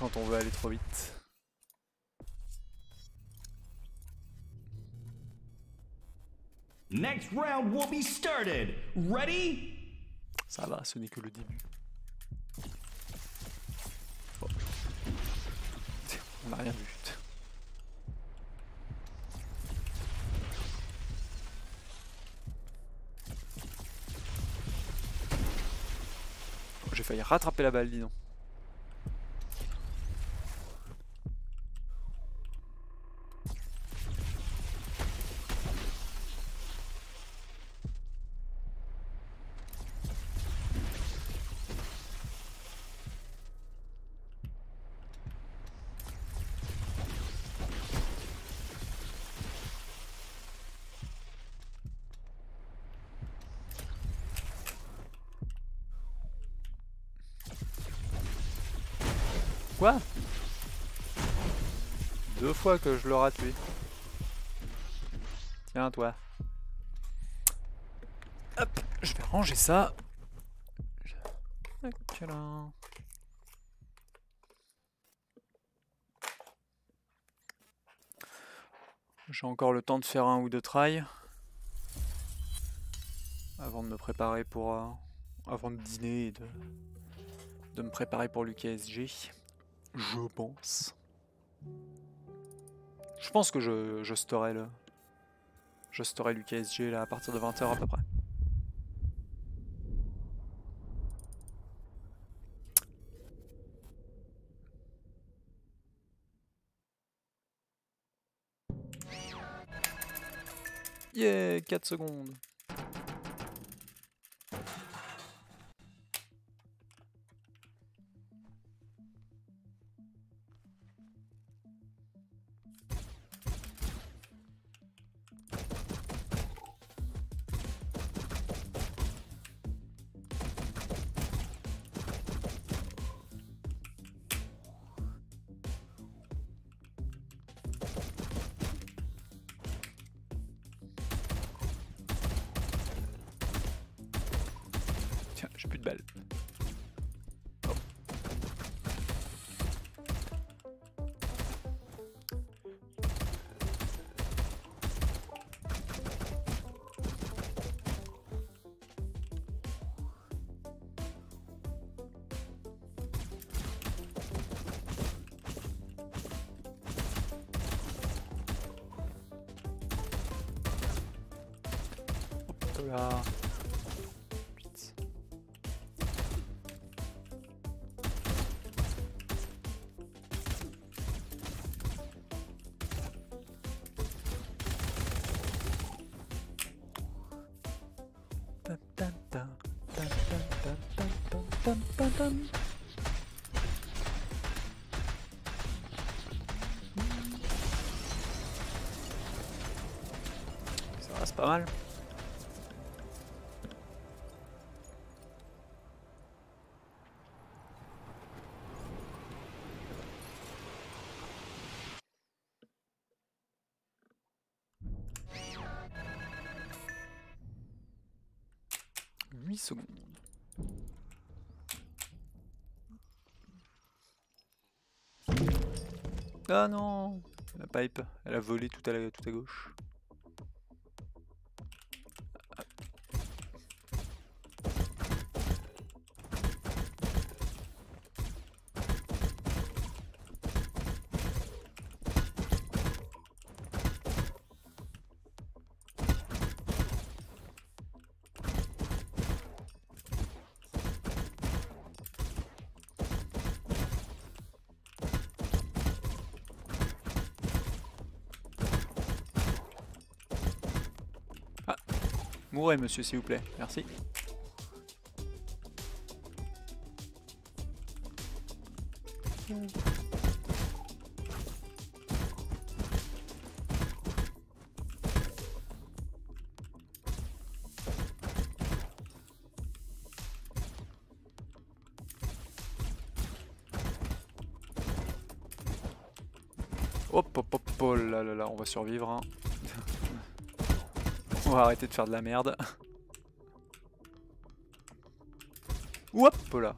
quand on veut aller trop vite. Next round will be started. Ready? Ça va, ce n'est que le début. Oh. On n'a rien vu. J'ai failli rattraper la balle, dis donc. Quoi? 2 fois que je l'aurai tué. Tiens, toi. Hop, je vais ranger ça. Ok, là. J'ai encore le temps de faire 1 ou 2 tries. Avant de me préparer pour... avant de dîner et de me préparer pour l'UKSG. Je pense. Je pense que je storerai le... Je storerai l'UKSG là à partir de 20 h à peu près. Yeah, 4 secondes. Tiens, j'ai plus de balles. Oh. Hop là. Ça va, c'est pas mal. Secondes. Ah non, la pipe, elle a volé tout à gauche. Mourez, monsieur, s'il vous plaît. Merci. Hop, hop, hop, oh là là là, on va survivre. Hein. On va arrêter de faire de la merde. Hop là.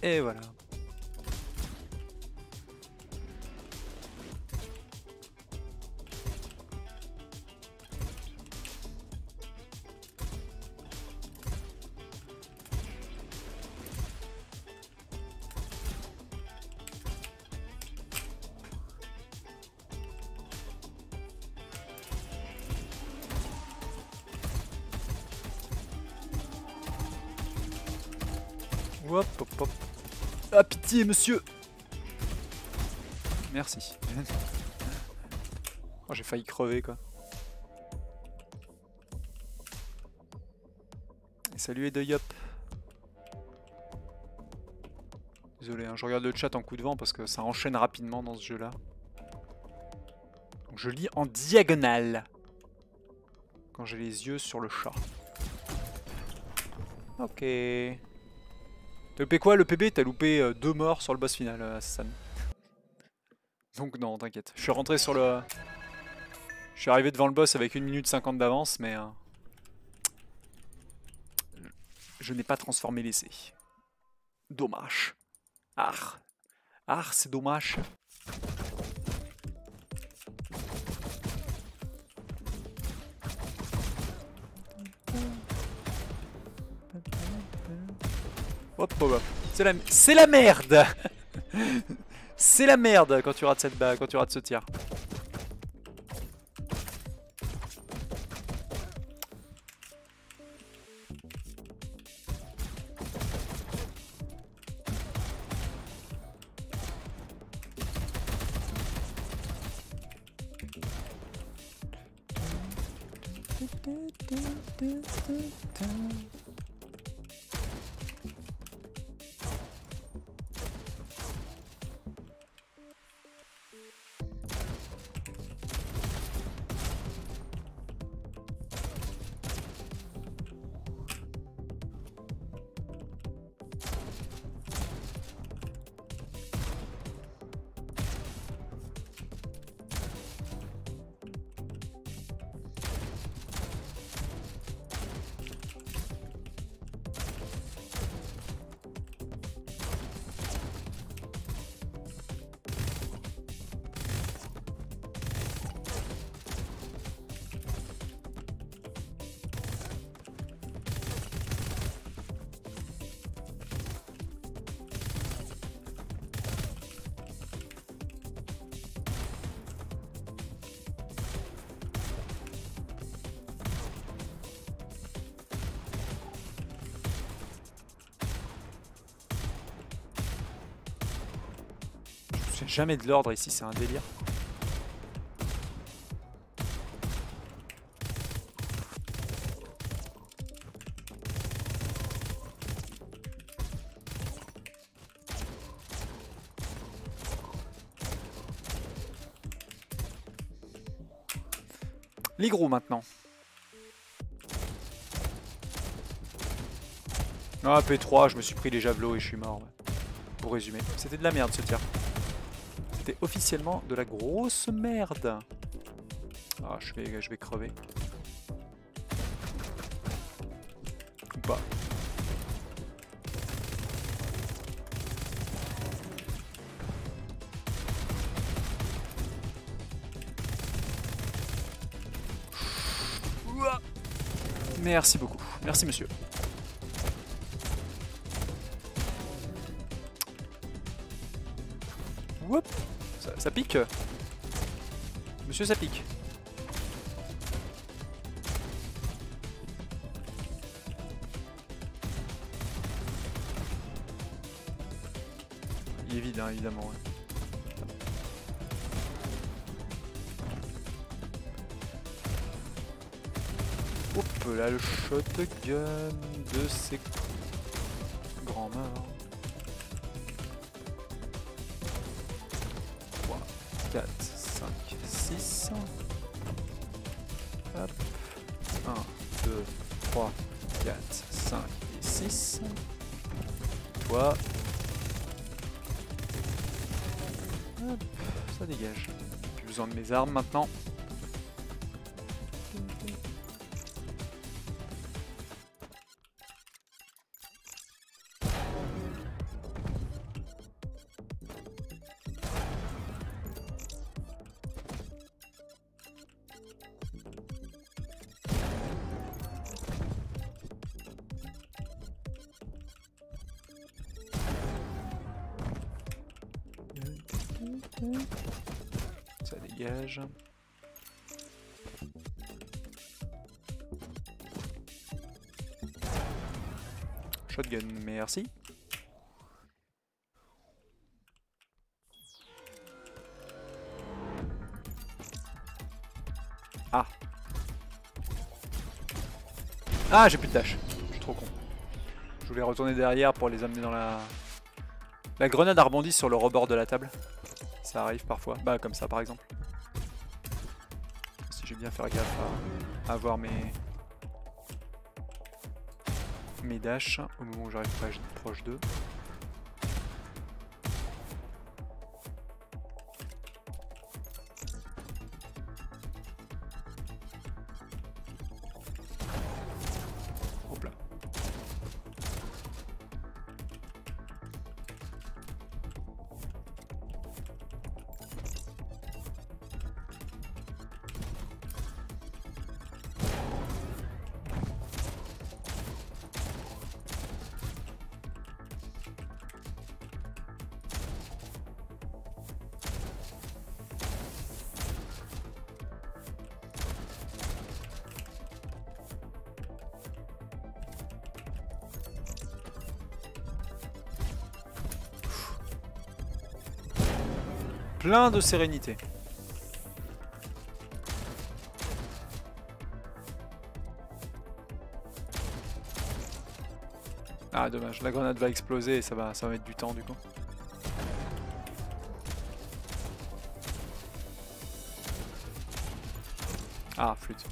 Et voilà. Hop, hop, hop. Ah, pitié, monsieur. Merci. Oh, j'ai failli crever, quoi. Et salut de Yop. Désolé, hein, je regarde le chat en coup de vent parce que ça enchaîne rapidement dans ce jeu-là. Donc je lis en diagonale quand j'ai les yeux sur le chat. Ok. T'as loupé quoi le PB? T'as loupé 2 morts sur le boss final, Assassin. Donc non, t'inquiète. Je suis rentré sur le... Je suis arrivé devant le boss avec 1 minute 50 d'avance, mais... je n'ai pas transformé l'essai. Dommage. Ah. Ah, c'est dommage. Hop, hop, hop. C'est la merde. C'est la merde quand tu rates cette balle, quand tu rates ce tir. J'ai jamais de l'ordre ici, c'est un délire. Les gros maintenant. Ah, P3, je me suis pris les javelots et je suis mort. Ouais. Pour résumer, c'était de la merde ce tir. C'était officiellement de la grosse merde. Ah, je vais crever. Ou pas. Merci beaucoup. Merci monsieur. Whoop. Ça pique. Monsieur, ça pique. Il est vide, hein, évidemment. Ouais. Hop là, le shotgun de ses grands morts. 3, 4, 5, 6. Hop. 1, 2, 3, 4, 5 et 6. Toi. Hop, ça dégage. Plus besoin de mes armes maintenant. Ça dégage. Shotgun, merci. Ah. Ah, j'ai plus de dash. Je suis trop con. Je voulais retourner derrière pour les amener dans la... La grenade a rebondi sur le rebord de la table. Ça arrive parfois. Bah comme ça par exemple. Si j'ai bien fait gaffe à avoir mes dashs au moment où j'arrive proche d'eux. Hop là. Plein de sérénité. Ah dommage, la grenade va exploser et ça va mettre du temps du coup. Ah, flûte.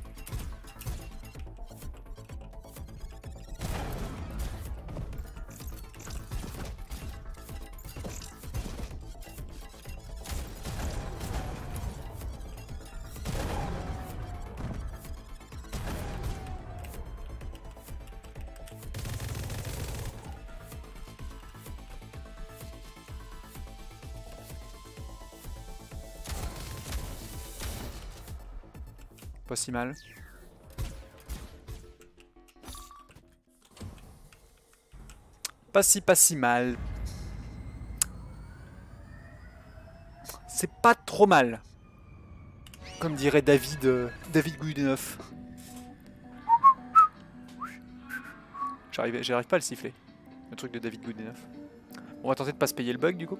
Pas si mal. Pas si mal. C'est pas trop mal. Comme dirait David Goodenough. J'arrive pas à le siffler. Le truc de David Goodenough. On va tenter de pas se payer le bug du coup.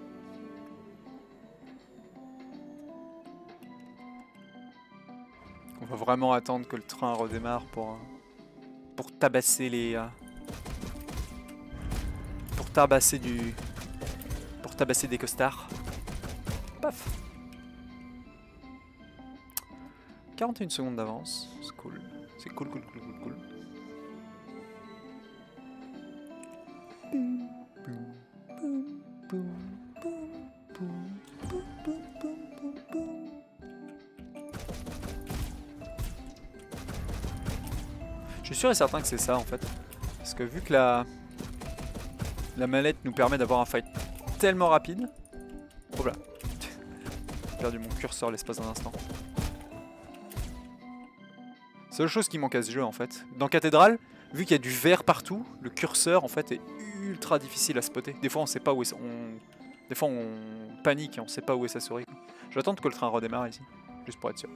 On va vraiment attendre que le train redémarre pour tabasser les... pour tabasser des costards. Paf. 41 secondes d'avance, c'est cool. C'est cool. Je suis sûr et certain que c'est ça en fait. Parce que vu que la mallette nous permet d'avoir un fight tellement rapide. Oh là. J'ai perdu mon curseur l'espace d'un instant. Seule chose qui manque à ce jeu en fait. Dans Cathédrale, vu qu'il y a du vert partout, le curseur en fait est ultra difficile à spotter. Des fois on sait pas où est des fois on panique et on sait pas où est sa souris. Je vais attendre que le train redémarre ici, juste pour être sûr.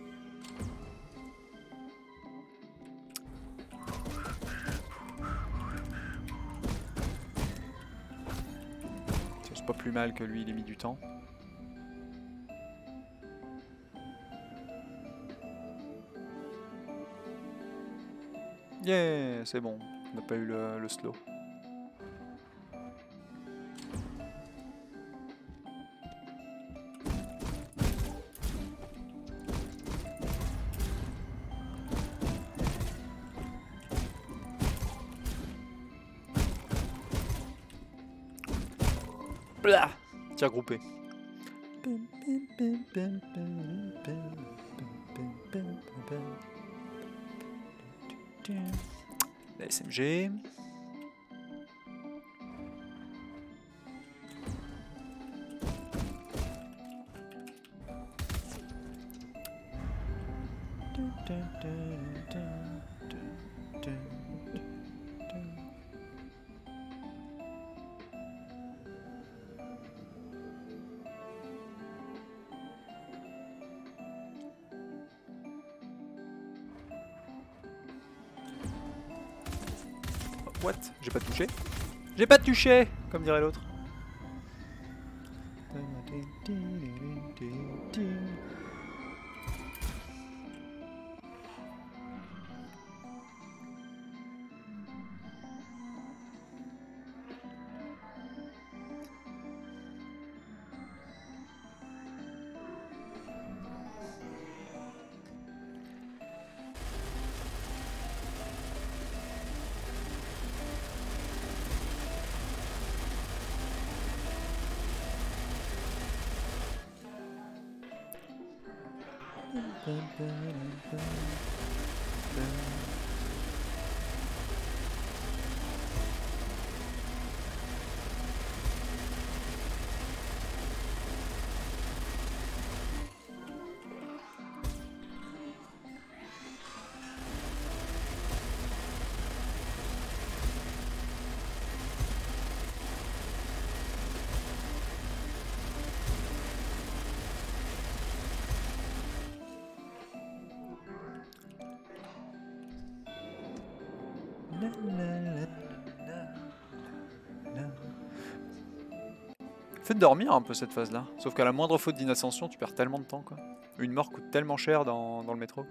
C'est pas plus mal que lui il ait mis du temps. Yeah, c'est bon, on n'a pas eu le slow. Blah, tir groupé. La SMG. What? J'ai pas touché. J'ai pas touché, comme dirait l'autre. Fait de dormir un peu cette phase là. Sauf qu'à la moindre faute d'inascension, tu perds tellement de temps quoi. Une mort coûte tellement cher dans le métro.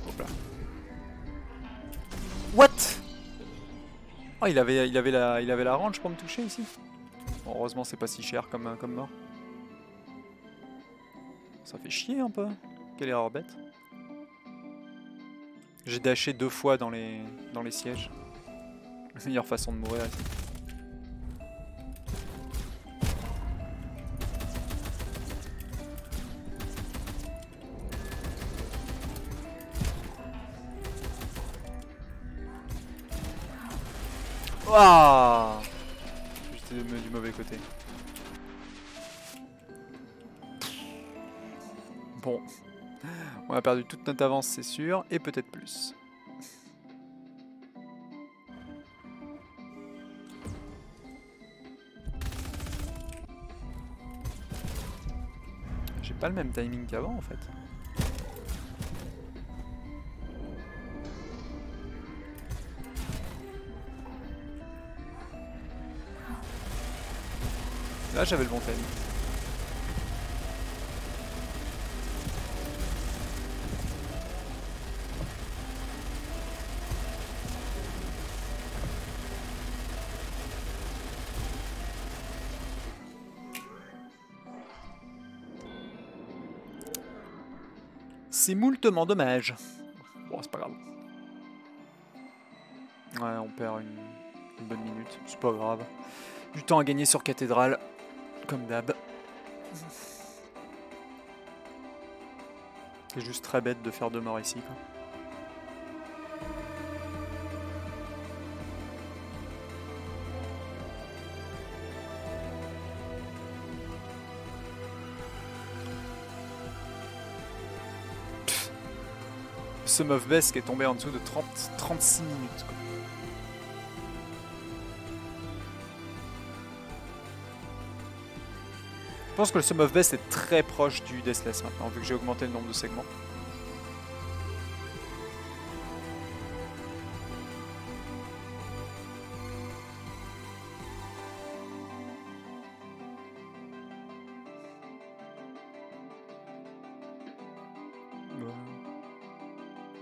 Hop là. What? Oh, il avait la range pour me toucher ici. Bon, heureusement c'est pas si cher comme mort. Ça fait chier un peu. Quelle erreur bête. J'ai dashé 2 fois dans les sièges. La meilleure façon de mourir ici. Waouh! J'étais du mauvais côté. Bon. On a perdu toute notre avance, c'est sûr, et peut-être plus. J'ai pas le même timing qu'avant en fait. Là j'avais le bon timing. C'est moultement dommage. Bon, c'est pas grave. Ouais, on perd une bonne minute. C'est pas grave. Du temps à gagner sur cathédrale, comme d'hab. C'est juste très bête de faire 2 morts ici, quoi. Ce Moff Best qui est tombé en dessous de 36 minutes, quoi. Je pense que le Sum of Best est très proche du Deathless maintenant, vu que j'ai augmenté le nombre de segments.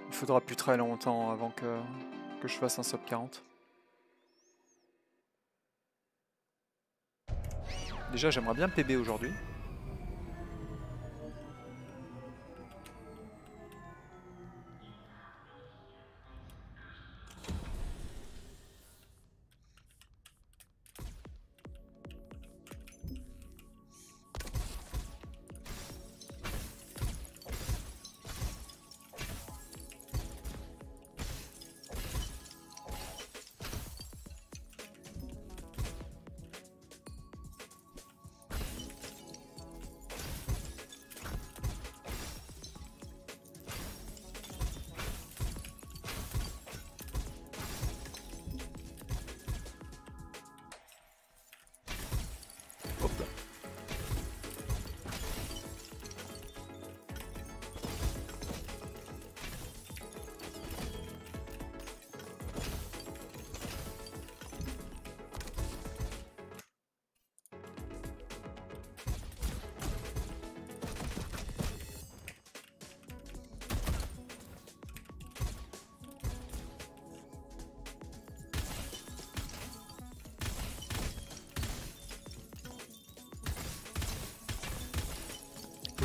Il faudra plus très longtemps avant que je fasse un sub 40. Déjà, j'aimerais bien PB aujourd'hui.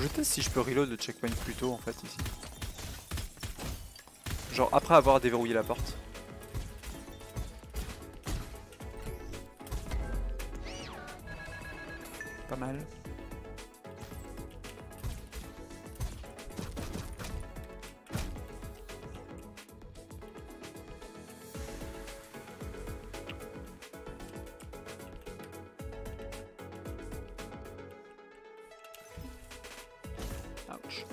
Je teste si je peux reload le checkpoint plus tôt en fait ici. Genre après avoir déverrouillé la porte. Pas mal. Ouch.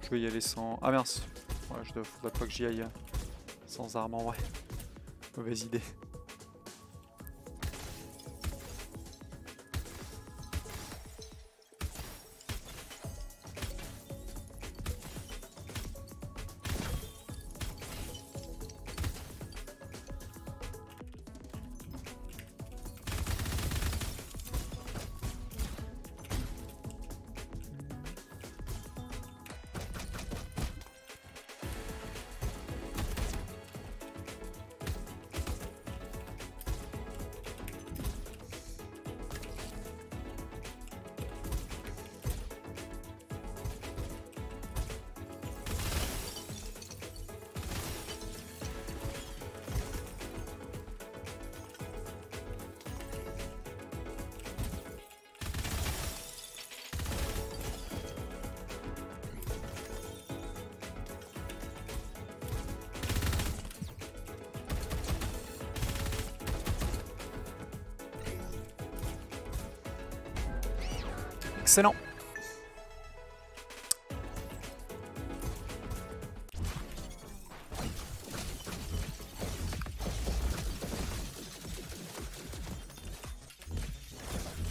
Je vais y aller sans... Ah mince. Ouais, faudrait pas que j'y aille sans arme en vrai. Mauvaise idée. Excellent.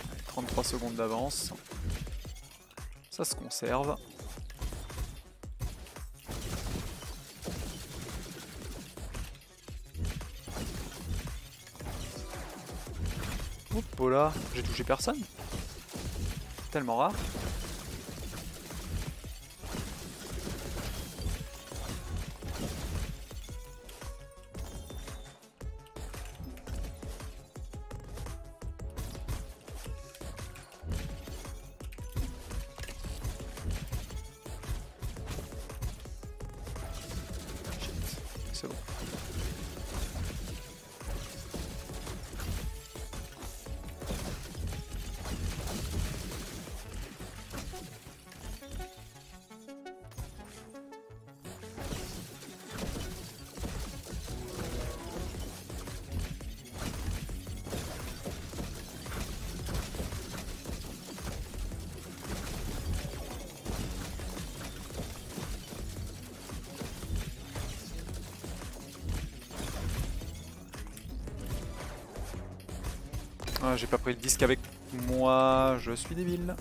Allez, 33 secondes d'avance. Ça se conserve. Hop là, j'ai touché personne. Tellement rare. C'est bon. Ah, j'ai pas pris le disque avec moi, je suis débile.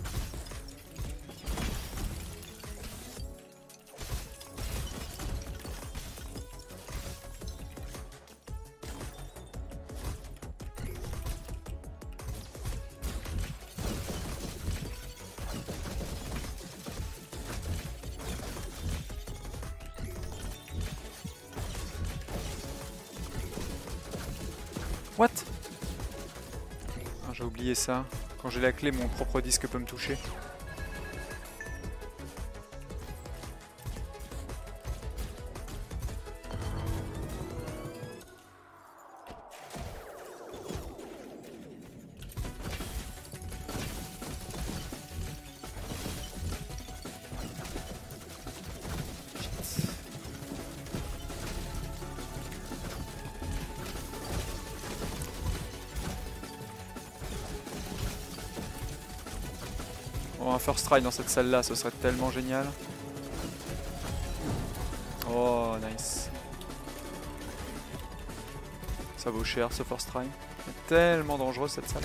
What? Ah, j'ai oublié ça. Quand j'ai la clé, mon propre disque peut me toucher. Oh, un first try dans cette salle là, ce serait tellement génial. Oh, nice. Ça vaut cher ce first try. C'est tellement dangereux cette salle.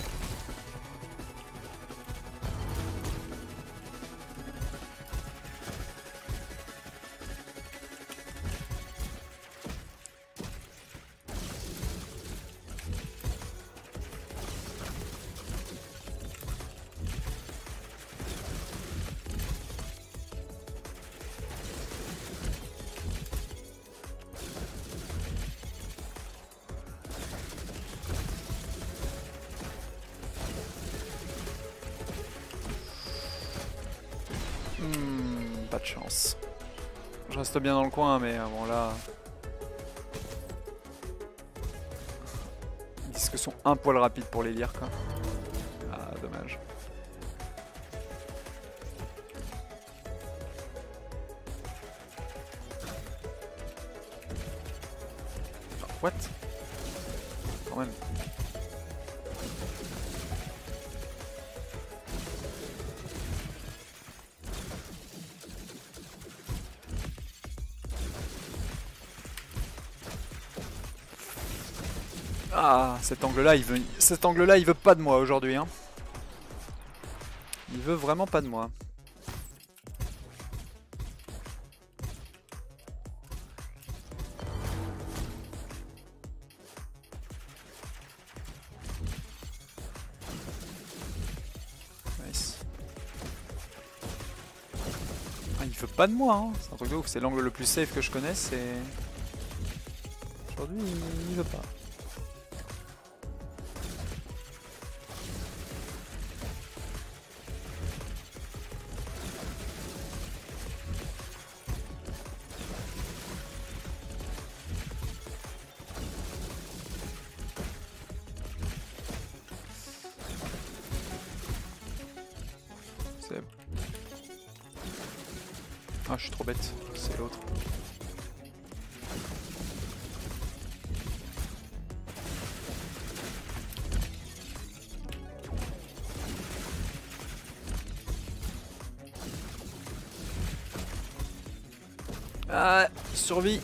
Pas de chance. Je reste bien dans le coin, mais bon là... Ils disent que sont un poil rapides pour les lire, quoi. Ah, dommage. What? Quand même. Ah, cet angle-là, il veut pas de moi aujourd'hui, hein. Il veut vraiment pas de moi. Nice. Ah, il veut pas de moi, hein. C'est un truc de ouf. C'est l'angle le plus safe que je connaisse et... Aujourd'hui, il veut pas. Ah, je suis trop bête, c'est l'autre. Ah, survie.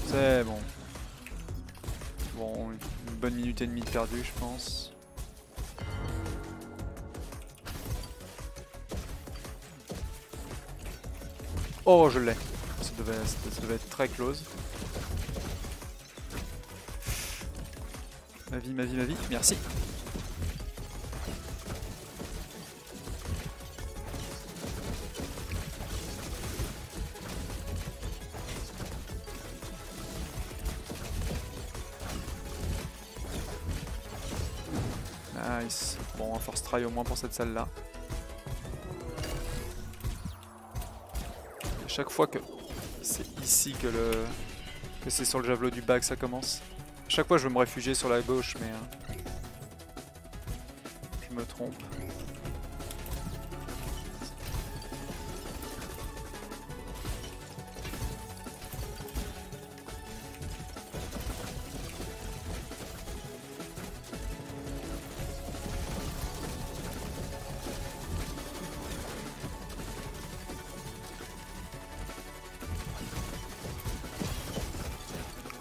C'est bon. Bon, une bonne minute et demie de perdu, je pense. Oh, je l'ai. Ça devait être très close. Ma vie, ma vie, ma vie. Merci. Nice. Bon, un force try au moins pour cette salle-là. Chaque fois que c'est ici que c'est sur le javelot du bas que ça commence. Chaque fois je veux me réfugier sur la gauche mais je me trompe.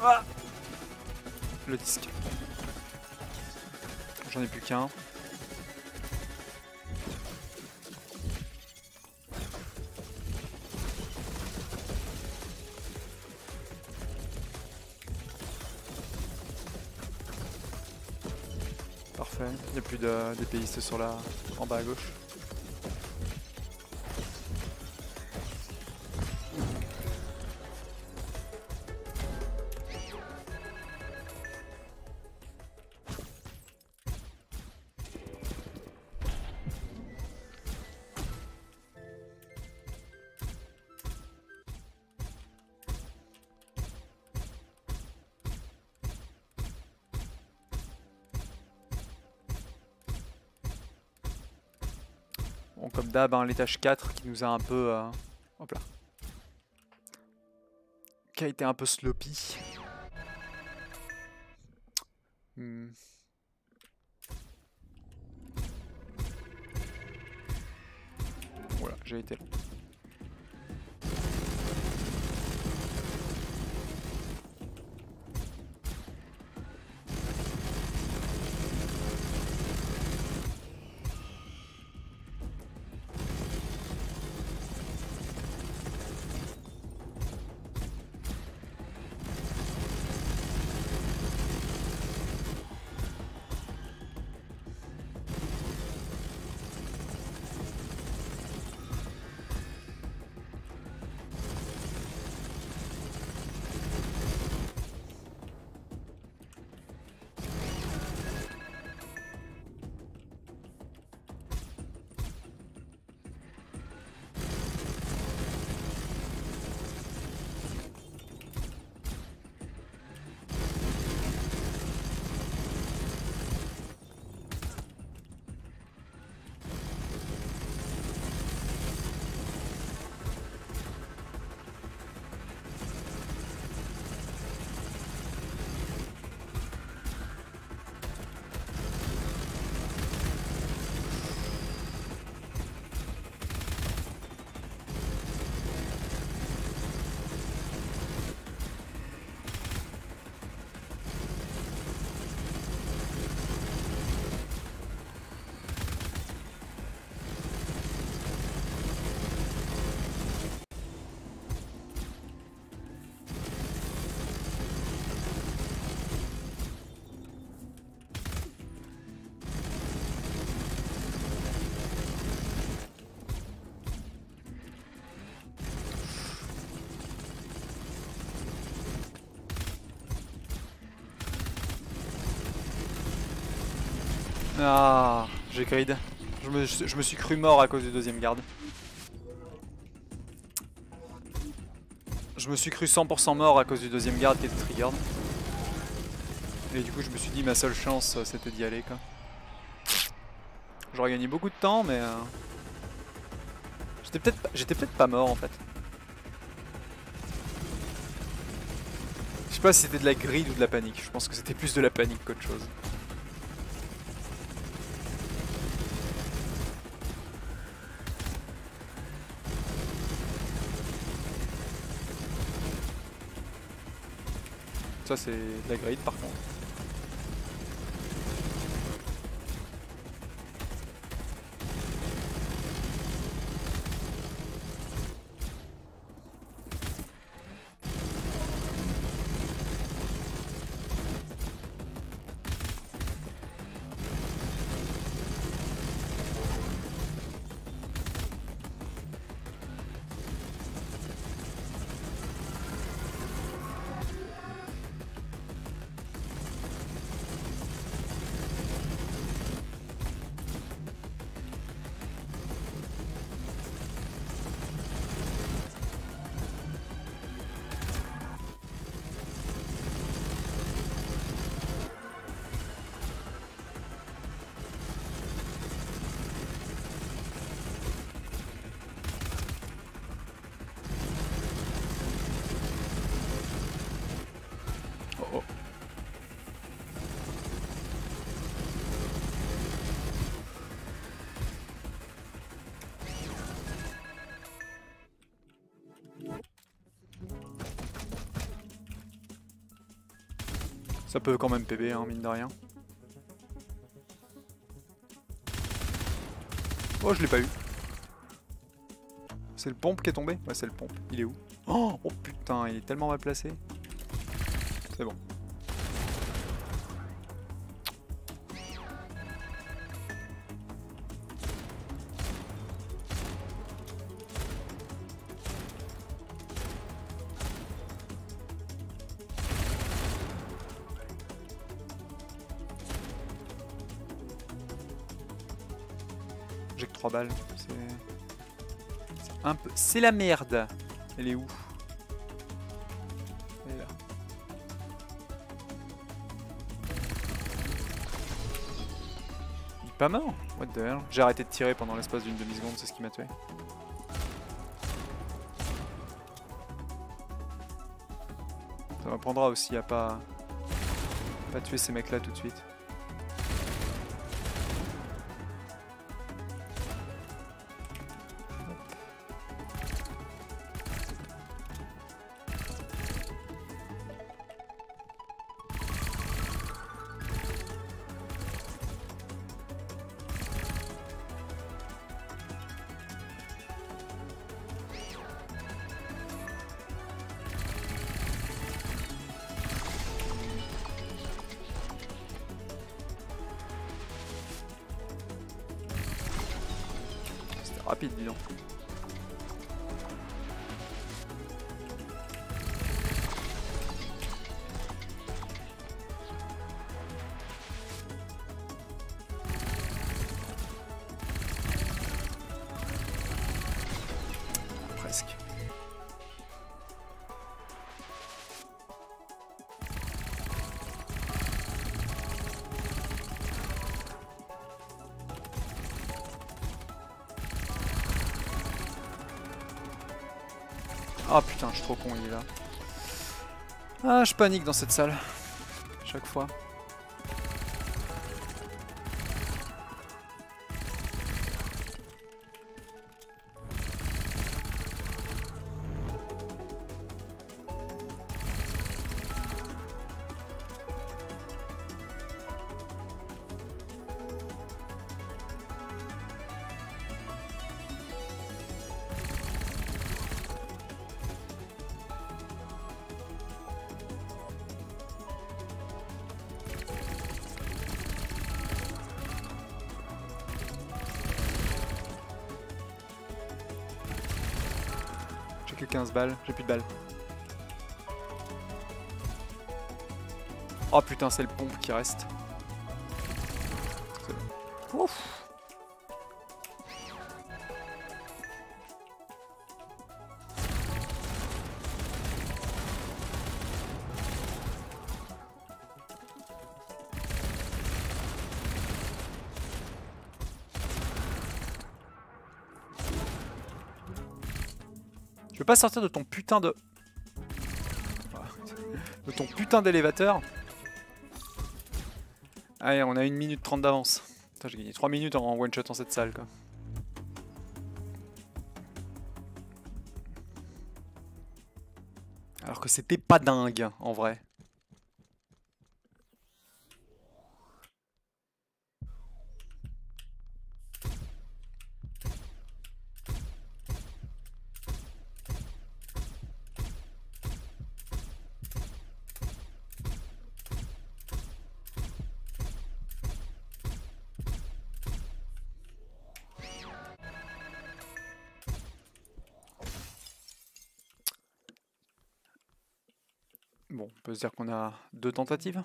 Ah, le disque. J'en ai plus qu'un. Parfait. Il n'y a plus d'épéistes sur en bas à gauche. Bon, comme d'hab, hein, l'étage 4 qui nous a un peu... hop là. Qui a été un peu sloppy. Voilà, j'ai été long. Ah, j'ai grid. Je me suis cru mort à cause du deuxième garde. Je me suis cru 100% mort à cause du deuxième garde qui était triggered. Et du coup je me suis dit ma seule chance c'était d'y aller quoi. J'aurais gagné beaucoup de temps mais... J'étais peut-être pas mort en fait. Je sais pas si c'était de la grid ou de la panique. Je pense que c'était plus de la panique qu'autre chose. Ça c'est de la grid par contre. Oh oh. Ça peut quand même PB hein, mine de rien. Oh je l'ai pas eu. C'est le pompe qui est tombé? Ouais c'est le pompe. Il est où? Oh putain il est tellement mal placé. C'est bon. J'ai que 3 balles. C'est un peu... C'est la merde. Elle est où? Elle est là. Il est pas mort? What the hell? J'ai arrêté de tirer pendant l'espace d'une demi-seconde, c'est ce qui m'a tué. Ça m'apprendra aussi à pas tuer ces mecs là tout de suite. Rapide, dis donc. Presque. Ah putain, je suis trop con, il est là. Ah, je panique dans cette salle. Chaque fois. J'ai que 15 balles, j'ai plus de balles. Oh putain, c'est le pompe qui reste. C'est bon. Ouf. Tu veux pas sortir de ton putain de... de ton putain d'élévateur? Allez, on a 1 minute 30 d'avance. J'ai gagné 3 minutes en one shot en cette salle quoi. Alors que c'était pas dingue en vrai. Bon, on peut se dire qu'on a 2 tentatives.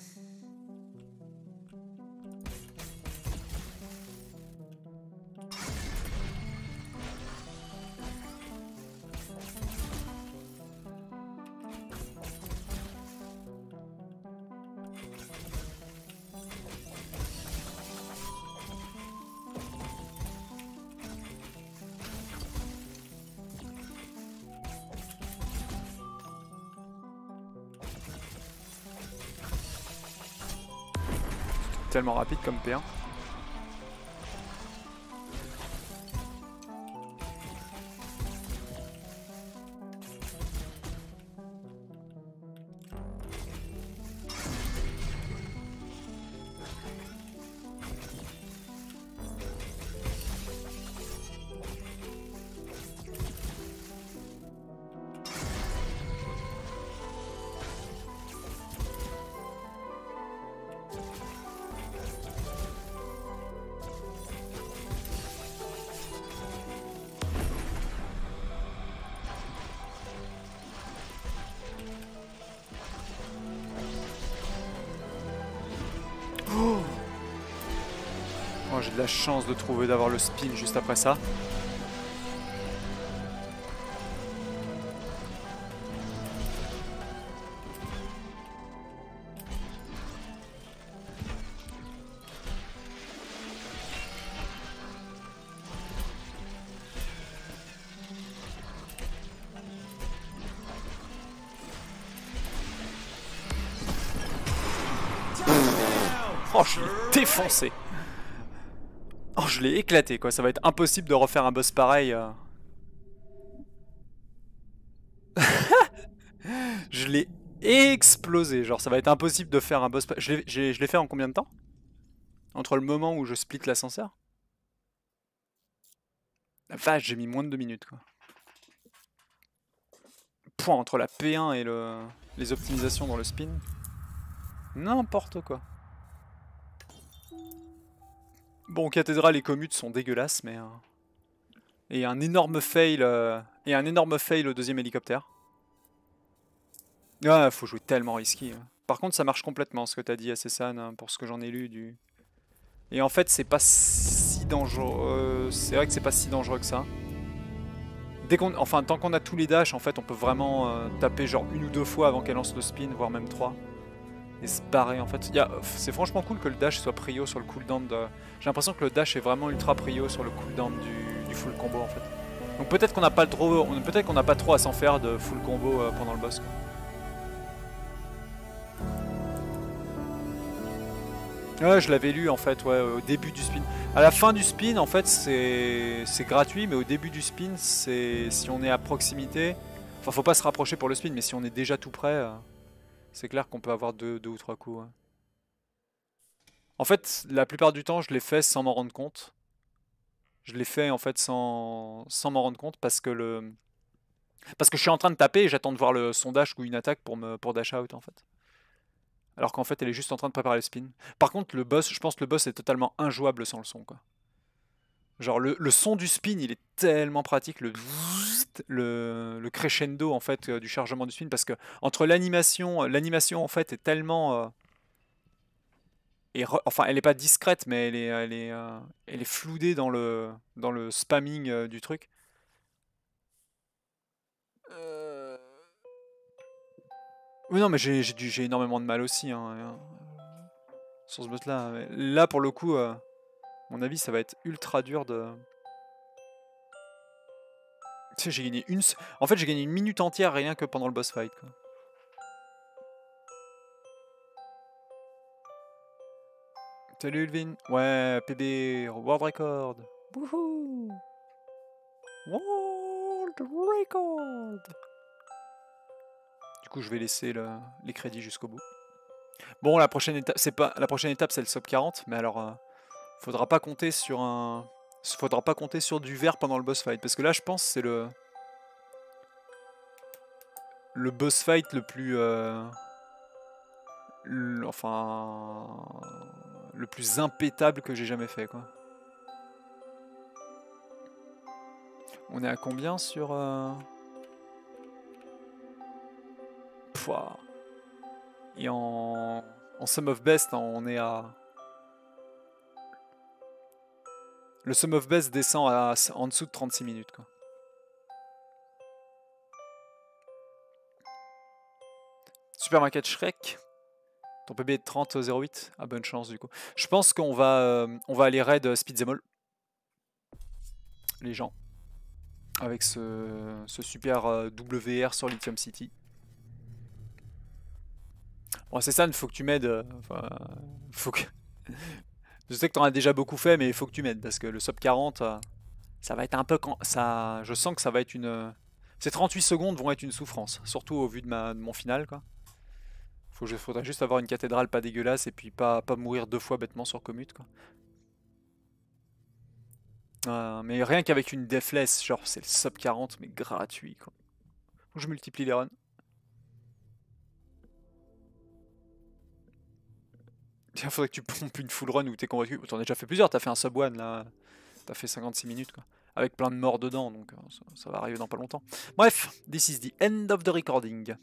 Tellement rapide comme P1. Oh, j'ai de la chance de trouver d'avoir le spin juste après ça. Oh, je l'ai défoncé. Oh, je l'ai éclaté, quoi. Ça va être impossible de refaire un boss pareil. Je l'ai explosé. Genre, ça va être impossible de faire un boss pareil. Je l'ai fait en combien de temps? Entre le moment où je split l'ascenseur? La vache, j'ai mis moins de 2 minutes, quoi. Point entre la P1 et les optimisations dans le spin. N'importe quoi. Bon, cathédrale et commute sont dégueulasses, mais... Et un énorme fail au deuxième hélicoptère. Ah, faut jouer tellement risqué. Par contre, ça marche complètement, ce que t'as dit, Assassin, hein, pour ce que j'en ai lu du... Et en fait, c'est pas si dangereux... c'est vrai que c'est pas si dangereux que ça. Enfin, tant qu'on a tous les dashs, en fait, on peut vraiment taper genre 1 ou 2 fois avant qu'elle lance le spin, voire même 3. Et se barrer, en fait. C'est franchement cool que le dash soit prio sur le cooldown de... J'ai l'impression que le dash est vraiment ultra prio sur le cooldown du full combo, en fait. Donc peut-être qu'on n'a pas trop... Peut-être qu'on n'a pas trop à s'en faire de full combo pendant le boss, quoi. Ouais, je l'avais lu en fait, ouais, au début du spin. À la fin du spin, en fait, c'est gratuit, mais au début du spin, c'est si on est à proximité. Enfin, faut pas se rapprocher pour le spin, mais si on est déjà tout près, c'est clair qu'on peut avoir deux ou trois coups. Ouais. En fait, la plupart du temps, je l'ai fait sans m'en rendre compte. Je l'ai fait en fait sans m'en rendre compte parce que je suis en train de taper et j'attends de voir le sondage ou une attaque pour dash out en fait. Alors qu'en fait elle est juste en train de préparer le spin. Par contre le boss, je pense que le boss est totalement injouable sans le son quoi. Genre le son du spin il est tellement pratique, le crescendo en fait du chargement du spin parce que entre l'animation en fait est tellement Enfin, elle est pas discrète, mais elle est floudée dans le spamming du truc. Euh, Oui, non, mais j'ai énormément de mal aussi sur ce boss-là. Mais là, pour le coup, à mon avis, ça va être ultra dur de. Tu sais, j'ai gagné En fait, j'ai gagné une minute entière rien que pendant le boss fight, quoi. Salut Ulvin. Ouais, PB, World Record. Wouhou! World Record! Du coup, je vais laisser les crédits jusqu'au bout. Bon, la prochaine étape, c'est le sub 40, mais alors, faudra pas compter sur faudra pas compter sur du vert pendant le boss fight, parce que là, je pense que c'est le boss fight le plus, enfin, le plus impétable que j'ai jamais fait, quoi. On est à combien sur Pouah. Et en Sum of Best, on est à. Le Sum of Best descend en dessous de 36 minutes, quoi. Supermarket Shrek. Ton PB est de 30,08. Ah, bonne chance, du coup. Je pense on va aller raid Speed Zemol. Les gens. Avec ce super WR sur Lithium City. Bon, c'est ça, il faut que tu m'aides. Enfin, faut que... Je sais que t'en as déjà beaucoup fait, mais il faut que tu m'aides parce que le sub 40, ça va être un peu. Ça, je sens que ça va être une. Ces 38 secondes vont être une souffrance, surtout au vu de mon final, quoi. Faudrait juste avoir une cathédrale pas dégueulasse et puis pas mourir 2 fois bêtement sur commute, quoi. Mais rien qu'avec une Deathless, genre c'est le sub 40, mais gratuit, quoi. Faut que je multiplie les runs. Il faudrait que tu pompes une full run où t'es convaincu. T'en as déjà fait plusieurs, t'as fait un sub 1 là. T'as fait 56 minutes, quoi. Avec plein de morts dedans, donc ça va arriver dans pas longtemps. Bref, this is the end of the recording.